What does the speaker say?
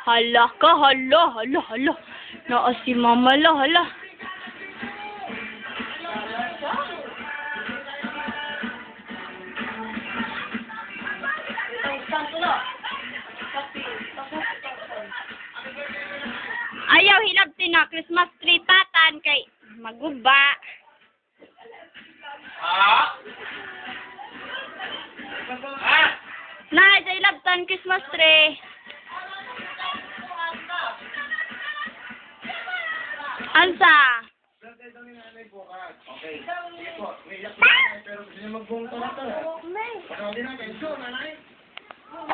Hala ka, hala, hala, hala. Naa si mama la, hala. Ayaw hilabtin na Christmas tree patan kay maguba. Na, sa hilabtan Christmas tree. Ansa? Okay. Ito, may iyak pero gusto niya magbungta na ito. Pagkawin natin. So, nanay.